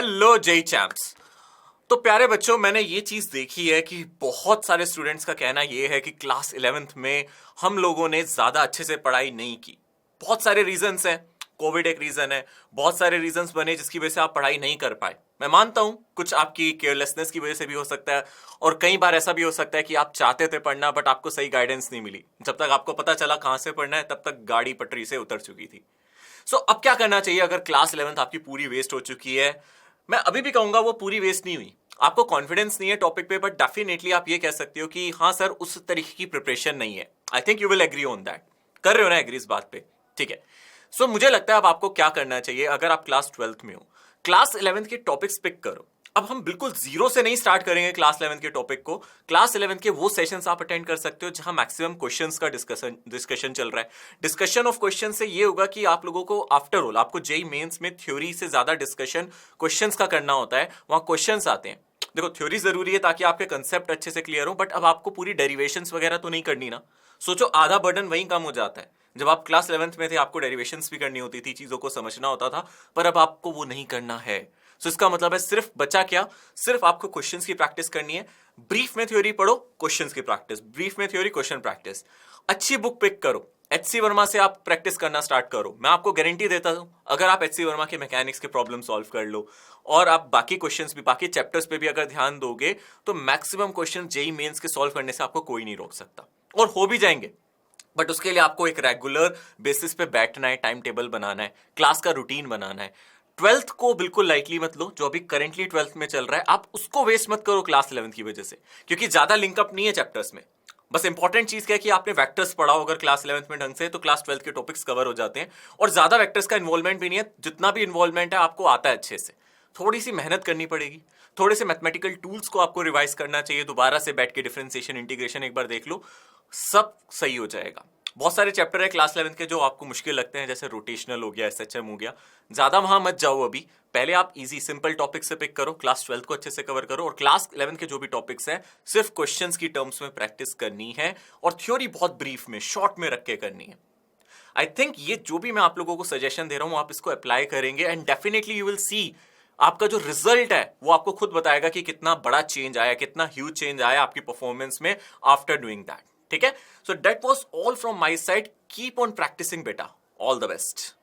Hello JEE champs. तो प्यारे बच्चों, मैंने ये चीज देखी है कि बहुत सारे स्टूडेंट्स का कहना ये है कि क्लास 11th में हम लोगों ने ज्यादा अच्छे से पढ़ाई नहीं की। बहुत सारे रीजंस हैं। कोविड एक रीजन है, बहुत सारे रीजंस बने जिसकी वजह से आप पढ़ाई नहीं कर पाए। मैं मानता हूं कुछ आपकी केयरलेसनेस की वजह से भी हो सकता है, और कई बार ऐसा भी हो सकता है कि आप चाहते थे पढ़ना बट आपको सही गाइडेंस नहीं मिली। जब तक आपको पता चला कहां से पढ़ना है तब तक गाड़ी पटरी से उतर चुकी थी। अब क्या करना चाहिए अगर क्लास 11th आपकी पूरी वेस्ट हो चुकी है? मैं अभी भी कहूंगा वो पूरी वेस्ट नहीं हुई। आपको कॉन्फिडेंस नहीं है टॉपिक पे, बट डेफिनेटली आप ये कह सकते हो कि हाँ सर, उस तरीके की प्रिपरेशन नहीं है। I think you will agree on that. कर रहे हो ना एग्री इस बात पे? ठीक है। मुझे लगता है अब आपको क्या करना चाहिए अगर आप क्लास 12th में हो। क्लास 11th के टॉपिक्स पिक करो। अब हम बिल्कुल जीरो से नहीं स्टार्ट करेंगे क्लास 11th के टॉपिक को। क्लास 11th के वो सेशंस आप अटेंड कर सकते हो जहां मैक्सिमम क्वेश्चंस का डिस्कशन चल रहा है। डिस्कशन ऑफ क्वेश्चन से ये होगा कि आप लोगों को आफ्टर ऑल आपको जेई मेंस में थ्योरी से ज्यादा डिस्कशन क्वेश्चंस का करना होता है। वहां क्वेश्चंस आते हैं। देखो, थ्योरी जरूरी है ताकि आपके कंसेप्ट अच्छे से क्लियर हो, बट अब आपको पूरी डेरिवेशंस वगैरह तो नहीं करनी ना। सोचो, आधा बर्डन वहीं कम हो जाता है। जब आप क्लास 11th में थे आपको डेरिवेशंस भी करनी होती थी, चीजों को समझना होता था, पर अब आपको वो नहीं करना है। इसका मतलब है सिर्फ बचा क्या? सिर्फ आपको क्वेश्चंस की प्रैक्टिस करनी है। ब्रीफ में थ्योरी पढ़ो, क्वेश्चंस की प्रैक्टिस, ब्रीफ में थ्योरी, क्वेश्चन प्रैक्टिस। अच्छी बुक पिक करो। एचसी वर्मा से आप प्रैक्टिस करना स्टार्ट करो। मैं आपको गारंटी देता हूं, अगर आप एचसी वर्मा के मैकेनिक्स के प्रॉब्लम सॉल्व कर लो और आप बाकी क्वेश्चंस भी, बाकी चैप्टर्स पे भी अगर ध्यान दोगे, तो मैक्सिमम क्वेश्चन जेई मेंस के सॉल्व करने से आपको कोई नहीं रोक सकता, और हो भी जाएंगे। बट उसके लिए आपको एक रेगुलर बेसिस पे बैठना है, टाइम टेबल बनाना है, क्लास का रूटीन बनाना है। 12th को बिल्कुल लाइटली मत लो। जो अभी करेंटली 12th में चल रहा है आप उसको वेस्ट मत करो क्लास 11th की वजह से, क्योंकि ज्यादा लिंकअप नहीं है चैप्टर्स में। बस इंपॉर्टेंट चीज क्या है कि आपने वेक्टर्स पढ़ा हो अगर क्लास 11th में ढंग से, तो क्लास 12th के टॉपिक्स कवर हो जाते हैं। और ज्यादा वेक्टर्स का इन्वॉल्वमेंट भी नहीं है। जितना भी इन्वॉल्वमेंट है आपको आता है अच्छे से। थोड़ी सी मेहनत करनी पड़ेगी, थोड़े से मैथमेटिकल टूल्स को आपको रिवाइज करना चाहिए। दोबारा से बैठ के डिफरेंशिएशन, इंटीग्रेशन एक बार देख लो, सब सही हो जाएगा। बहुत सारे चैप्टर है क्लास 11th के जो आपको मुश्किल लगते हैं, जैसे रोटेशनल हो गया, एसएचएम हो गया। ज्यादा वहां मत जाओ अभी। पहले आप इजी सिंपल टॉपिक से पिक करो, क्लास 12th को अच्छे से कवर करो, और क्लास 11th के जो भी टॉपिक्स हैं सिर्फ क्वेश्चंस की टर्म्स में प्रैक्टिस करनी है, और थ्योरी बहुत ब्रीफ में, शॉर्ट में रख के करनी है। आई थिंक ये जो भी मैं आप लोगों को सजेशन दे रहा हूं, आप इसको अप्लाई करेंगे and definitely you will see आपका जो रिजल्ट है वो आपको खुद बताएगा कि कितना बड़ा चेंज आया, कितना ह्यूज चेंज आया आपकी परफॉर्मेंस में आफ्टर डूइंग दैट। ठीक है? So that was all from my side. Keep on practising बेटा। All the best.